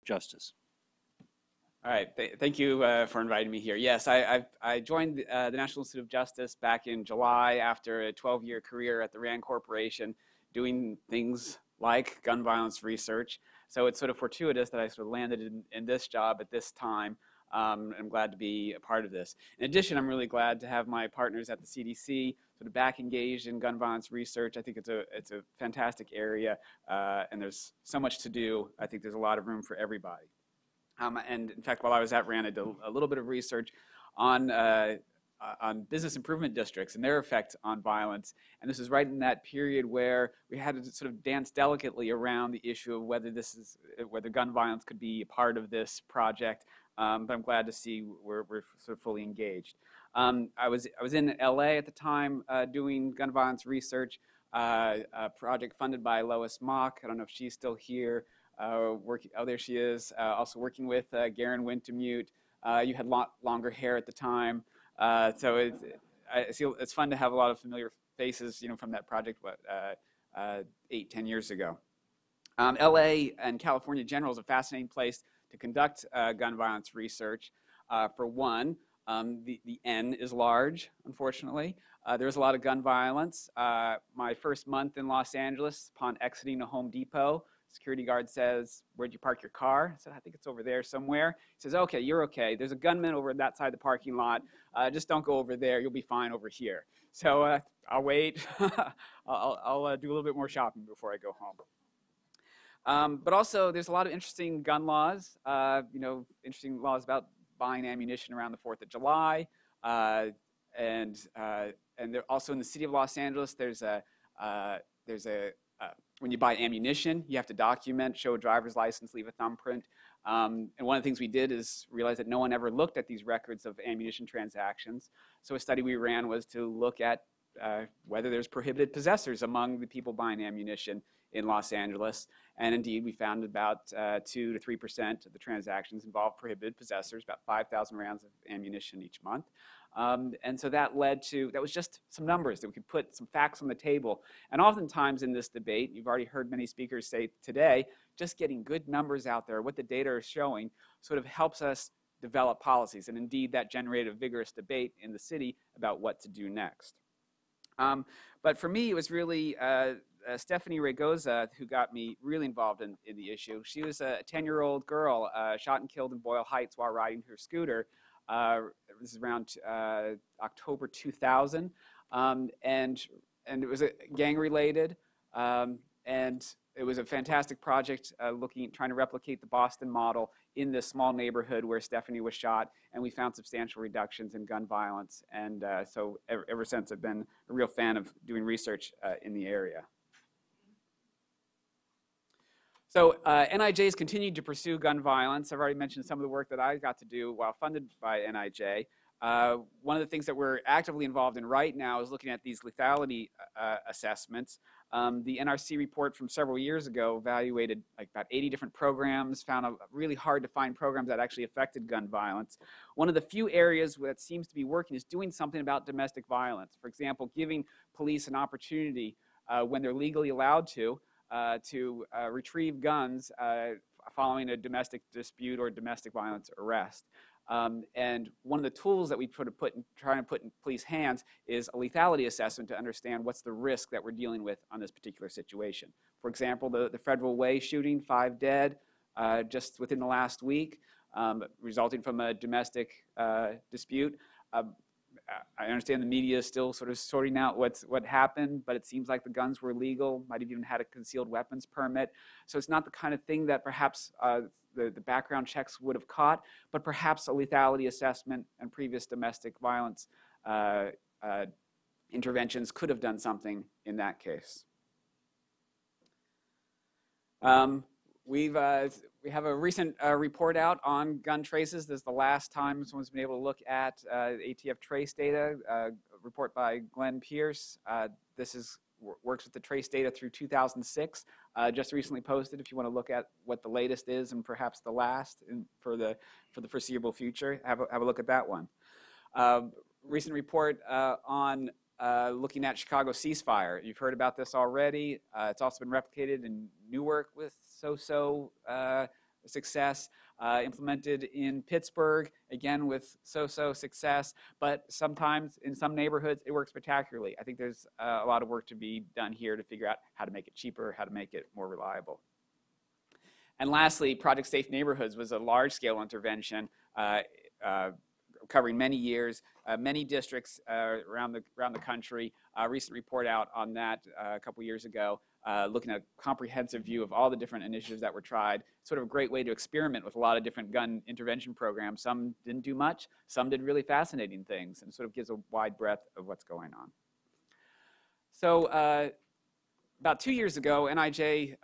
Justice. All right, thank you for inviting me here. Yes, I joined the National Institute of Justice back in July after a 12-year career at the RAND Corporation doing things like gun violence research. So it's sort of fortuitous that I sort of landed in this job at this time. I'm glad to be a part of this. In addition, I'm really glad to have my partners at the CDC sort of back engaged in gun violence research. I think it's a fantastic area, and there's so much to do. I think there's a lot of room for everybody. And in fact, while I was at RAND, I did a little bit of research on business improvement districts and their effect on violence. And this is right in that period where we had to sort of dance delicately around the issue of whether gun violence could be a part of this project. But I'm glad to see we're sort of fully engaged. I was in LA at the time doing gun violence research, a project funded by Lois Mock. I don't know if she's still here. There she is, also working with Garen Wintemute. You had longer hair at the time. So it's fun to have a lot of familiar faces, from that project, 8-10 years ago. LA and California in general is a fascinating place to conduct gun violence research. For one, the N is large, unfortunately. There's a lot of gun violence. My first month in Los Angeles, upon exiting a Home Depot, security guard says, "Where'd you park your car?" I said, "I think it's over there somewhere." He says, "Okay, you're okay. There's a gunman over that side of the parking lot. Just don't go over there. You'll be fine over here." So I'll wait. I'll do a little bit more shopping before I go home. But also, there's a lot of interesting gun laws. Interesting laws about buying ammunition around the 4th of July. And also in the city of Los Angeles, there's a when you buy ammunition, you have to document, show a driver's license, leave a thumbprint. And one of the things we did is realize that no one ever looked at these records of ammunition transactions. So a study we ran was to look at whether there's prohibited possessors among the people buying ammunition in Los Angeles. And indeed, we found about 2 to 3% of the transactions involved prohibited possessors, about 5,000 rounds of ammunition each month. And so that was just some numbers that we could put some facts on the table. And oftentimes in this debate, you've already heard many speakers say today, just getting good numbers out there, what the data are showing, sort of helps us develop policies. And indeed, that generated a vigorous debate in the city about what to do next. But for me, it was really Stephanie Regoza who got me really involved in the issue. She was a 10-year-old girl shot and killed in Boyle Heights while riding her scooter. This is around October 2000, and it was gang-related, and it was a fantastic project trying to replicate the Boston model in this small neighborhood where Stephanie was shot, and we found substantial reductions in gun violence. And so ever since, I've been a real fan of doing research in the area. So NIJs continued to pursue gun violence. I've already mentioned some of the work that I got to do while funded by NIJ. One of the things that we're actively involved in right now is looking at these lethality assessments. The NRC report from several years ago evaluated like about 80 different programs, found really hard to find programs that actually affected gun violence. One of the few areas that seems to be working is doing something about domestic violence. For example, giving police an opportunity when they're legally allowed to retrieve guns following a domestic dispute or domestic violence arrest. And one of the tools that we trying to put in police hands is a lethality assessment to understand what's the risk that we're dealing with on this particular situation. For example, the Federal Way shooting, 5 dead just within the last week, resulting from a domestic dispute. I understand the media is still sort of sorting out what happened, but it seems like the guns were legal, might have even had a concealed weapons permit. So it's not the kind of thing that perhaps the background checks would have caught, but perhaps a lethality assessment and previous domestic violence interventions could have done something in that case. We have a recent report out on gun traces. This is the last time someone's been able to look at ATF trace data, a report by Glenn Pierce. This works with the trace data through 2006, just recently posted if you want to look at what the latest is and perhaps the last for the foreseeable future. Have a look at that one. Recent report on looking at Chicago ceasefire. You've heard about this already. It's also been replicated in Newark with so-so success. Implemented in Pittsburgh, again with so-so success, but sometimes in some neighborhoods it works spectacularly. I think there's a lot of work to be done here to figure out how to make it cheaper, how to make it more reliable. And lastly, Project Safe Neighborhoods was a large-scale intervention covering many years, many districts around the country. A recent report out on that a couple years ago, looking at a comprehensive view of all the different initiatives that were tried. Sort of a great way to experiment with a lot of different gun intervention programs. Some didn't do much, some did really fascinating things, and sort of gives a wide breadth of what's going on. So about 2 years ago, NIJ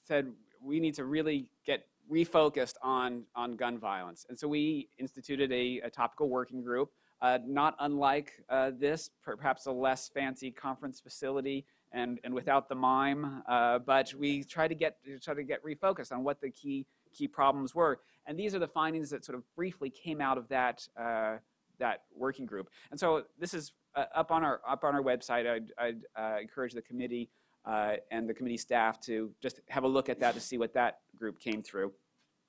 said we need to really get refocused on gun violence. And so we instituted a topical working group, not unlike this, perhaps a less fancy conference facility and without the mime, but we try to get refocused on what the key problems were. And these are the findings that sort of briefly came out of that working group. And so this is up on our website. I'd encourage the committee and the committee staff to just have a look at that to see what that group came through.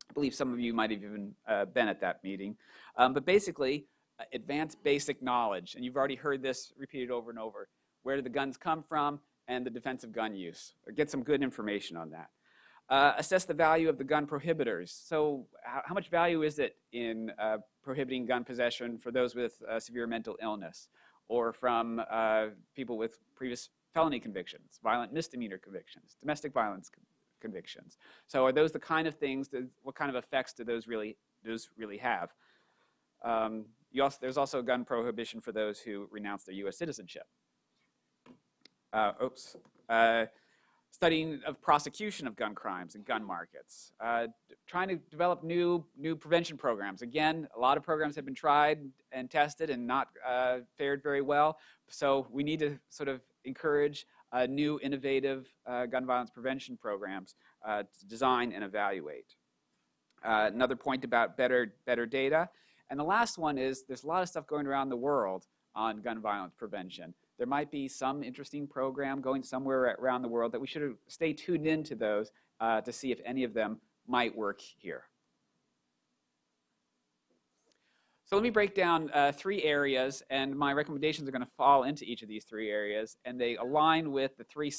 I believe some of you might have even been at that meeting. But basically, advanced basic knowledge, and you've already heard this repeated over and over. Where do the guns come from, and the defensive gun use? Get some good information on that. Assess the value of the gun prohibitors. So how much value is it in prohibiting gun possession for those with severe mental illness, or from people with previous felony convictions, violent misdemeanor convictions, domestic violence convictions? So are those the kind of things, what kind of effects do those really have? There's also a gun prohibition for those who renounce their U.S. citizenship. Studying of prosecution of gun crimes and gun markets. Trying to develop new prevention programs. Again, a lot of programs have been tried and tested and not fared very well. So we need to sort of encourage new innovative gun violence prevention programs to design and evaluate. Another point about better data. And the last one is there's a lot of stuff going around the world on gun violence prevention. There might be some interesting program going somewhere around the world that we should stay tuned into those to see if any of them might work here. So let me break down 3 areas, and my recommendations are going to fall into each of these 3 areas, and they align with the 3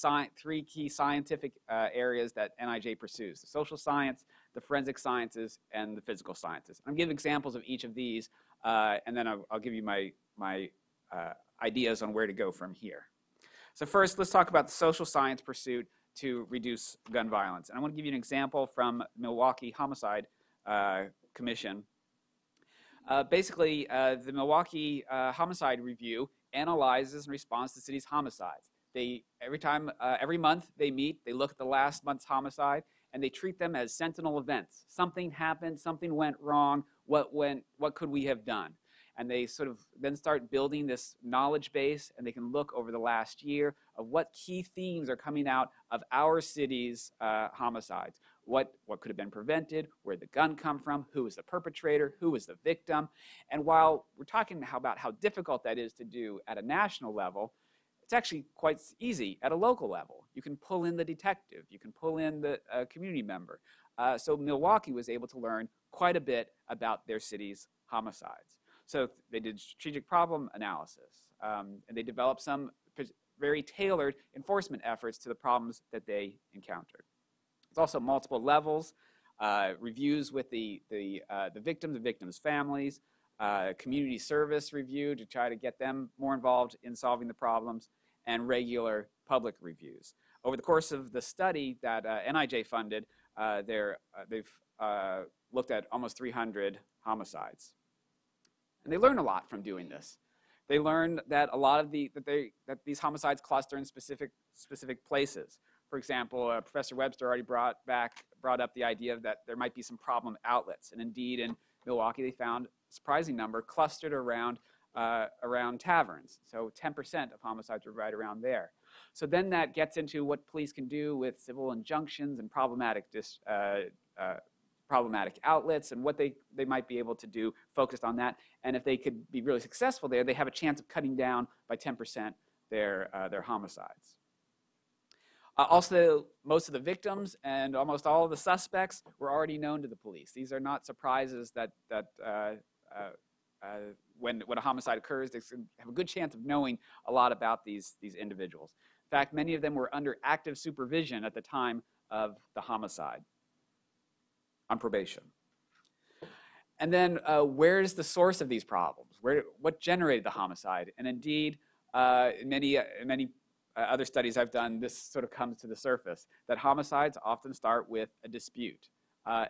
key scientific areas that NIJ pursues: the social science, the forensic sciences, and the physical sciences. I'm going to give examples of each of these, and then I'll give you my ideas on where to go from here. So first, let's talk about the social science pursuit to reduce gun violence. And I want to give you an example from Milwaukee Homicide Commission. Basically, the Milwaukee Homicide Review analyzes and responds to cities' homicides. Every month they meet, they look at the last month's homicide, and they treat them as sentinel events. Something happened, something went wrong, what could we have done? And they sort of then start building this knowledge base, and they can look over the last year of what key themes are coming out of our city's homicides. What could have been prevented, where did the gun come from, who was the perpetrator, who was the victim. And while we're talking about how difficult that is to do at a national level, it's actually quite easy at a local level. You can pull in the detective, you can pull in the community member. So Milwaukee was able to learn quite a bit about their city's homicides. So they did strategic problem analysis, and they developed some very tailored enforcement efforts to the problems that they encountered. There's also multiple levels, reviews with the victim, the victim's families, community service review to try to get them more involved in solving the problems, and regular public reviews. Over the course of the study that NIJ funded, they've looked at almost 300 homicides. And they learn a lot from doing this. They learn that a lot of that these homicides cluster in specific places. For example, Professor Webster already brought up the idea that there might be some problem outlets. And indeed, in Milwaukee, they found a surprising number clustered around taverns. So 10% of homicides were right around there. So then that gets into what police can do with civil injunctions and problematic outlets, and what they might be able to do focused on that. And if they could be really successful there, they have a chance of cutting down by 10% their homicides. Also, most of the victims and almost all of the suspects were already known to the police. These are not surprises that when a homicide occurs, they have a good chance of knowing a lot about these individuals. In fact, many of them were under active supervision at the time of the homicide, on probation. And then where's the source of these problems? What generated the homicide? And indeed, in many other studies I've done, this sort of comes to the surface, that homicides often start with a dispute.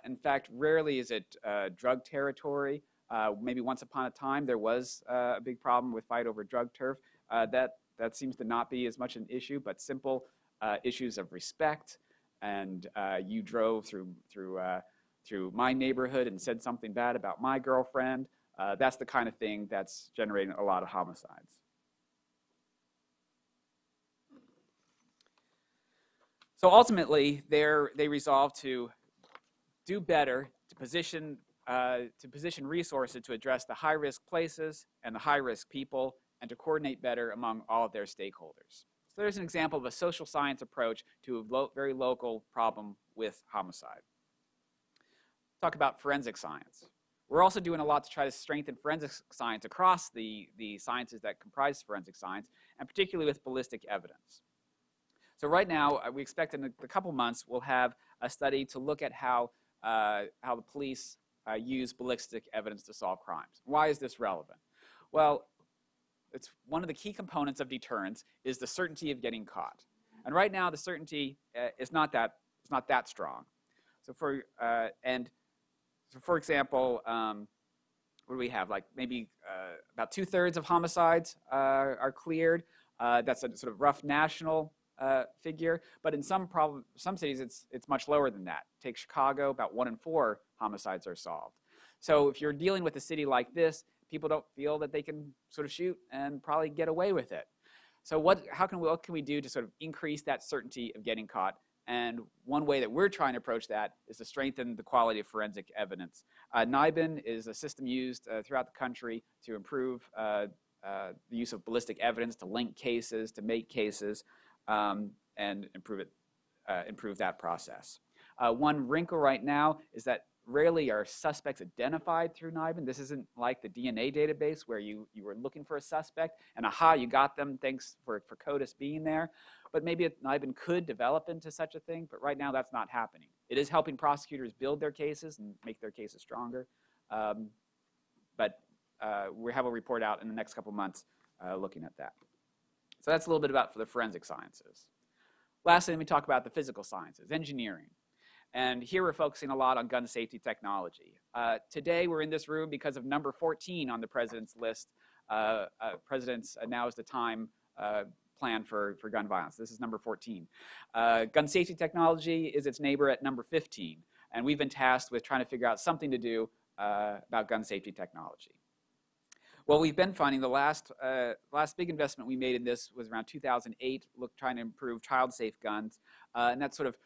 In fact, rarely is it drug territory. Maybe once upon a time, there was a big problem with fight over drug turf. That seems to not be as much an issue, but simple issues of respect. And you drove through my neighborhood and said something bad about my girlfriend. That's the kind of thing that's generating a lot of homicides. So ultimately, they resolved to do better, to position resources to address the high-risk places and the high-risk people, and to coordinate better among all of their stakeholders. So there's an example of a social science approach to a very local problem with homicide. Talk about forensic science. We're also doing a lot to try to strengthen forensic science across the sciences that comprise forensic science, and particularly with ballistic evidence. So right now, we expect in a couple months, we'll have a study to look at how the police use ballistic evidence to solve crimes. Why is this relevant? Well, it's one of the key components of deterrence is the certainty of getting caught. And right now, the certainty is not that strong. So for example, what do we have? Like maybe about 2/3 of homicides are cleared. That's a sort of rough national figure, but in some cities it's much lower than that. Take Chicago, about 1 in 4 homicides are solved. So if you're dealing with a city like this, people don't feel that they can sort of shoot and probably get away with it. So what can we do to sort of increase that certainty of getting caught? And one way that we're trying to approach that is to strengthen the quality of forensic evidence. NIJs is a system used throughout the country to improve the use of ballistic evidence, to link cases, to make cases, and improve that process. One wrinkle right now is that rarely are suspects identified through NIJs. This isn't like the DNA database where you were looking for a suspect and aha, you got them, thanks for CODIS being there. But maybe NIJs could develop into such a thing, but right now that's not happening. It is helping prosecutors build their cases and make their cases stronger. But we have a report out in the next couple months looking at that. So that's a little bit about for the forensic sciences. Lastly, let me talk about the physical sciences, engineering. And here we're focusing a lot on gun safety technology. Today we're in this room because of number 14 on the president's list. President's now is the time plan for gun violence. This is number 14. Gun safety technology is its neighbor at number 15. And we've been tasked with trying to figure out something to do about gun safety technology. Well, we've been finding the last big investment we made in this was around 2008, trying to improve child-safe guns, and that's sort of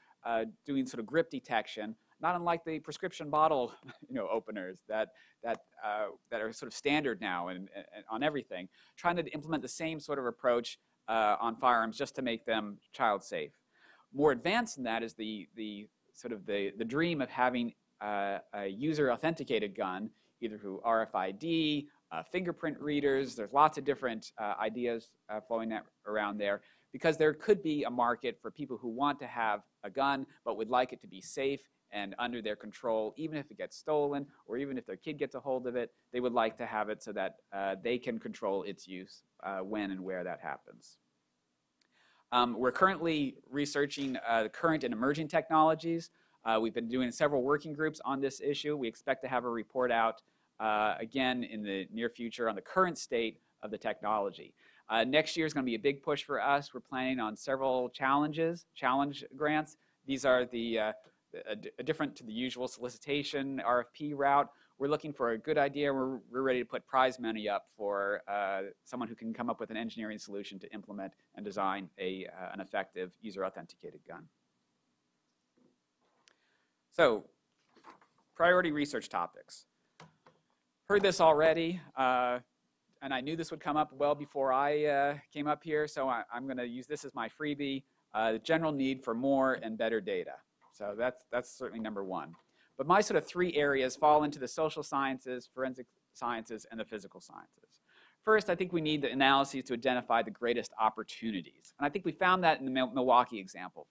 doing sort of grip detection, not unlike the prescription bottle, openers that are sort of standard now and on everything. Trying to implement the same sort of approach on firearms just to make them child-safe. More advanced than that is the dream of having a user-authenticated gun, either through RFID. Fingerprint readers. There's lots of different ideas flowing around there because there could be a market for people who want to have a gun but would like it to be safe and under their control, even if it gets stolen or even if their kid gets a hold of it, they would like to have it so that they can control its use when and where that happens. We're currently researching current and emerging technologies. We've been doing several working groups on this issue. We expect to have a report out again in the near future on the current state of the technology. Next year is going to be a big push for us. We're planning on several challenge grants. These are different to the usual solicitation RFP route. We're looking for a good idea. We're ready to put prize money up for someone who can come up with an engineering solution to implement and design an effective user-authenticated gun. So, priority research topics. Heard this already, and I knew this would come up well before I came up here, so I'm going to use this as my freebie. the general need for more and better data. So that's certainly number one. But my sort of three areas fall into the social sciences, forensic sciences, and the physical sciences. First, I think we need the analyses to identify the greatest opportunities. And I think we found that in the Milwaukee example.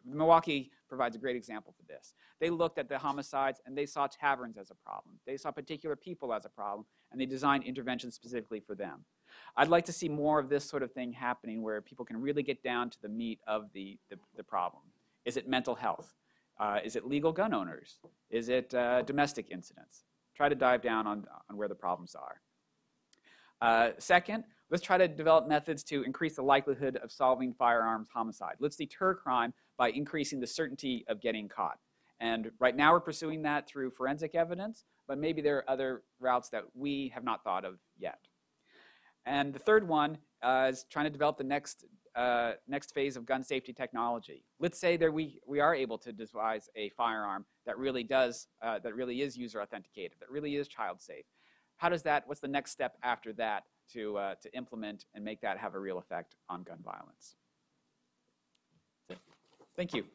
Milwaukee provides a great example for this. They looked at the homicides and they saw taverns as a problem. They saw particular people as a problem, and they designed interventions specifically for them. I'd like to see more of this sort of thing happening where people can really get down to the meat of the problem. Is it mental health? Is it legal gun owners? Is it domestic incidents? Try to dive down on where the problems are. Second, let's try to develop methods to increase the likelihood of solving firearms homicide. Let's deter crime by increasing the certainty of getting caught. And right now we're pursuing that through forensic evidence, but maybe there are other routes that we have not thought of yet. And the third one is trying to develop the next phase of gun safety technology. Let's say that we are able to devise a firearm that really is user authenticated, that really is child safe. How does that, what's the next step after that to implement and make that have a real effect on gun violence? Thank you.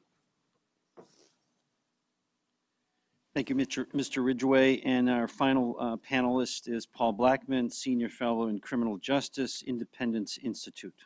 Thank you, Mr. Ridgeway. And our final panelist is Paul Blackman, Senior Fellow in Criminal Justice, Independence Institute.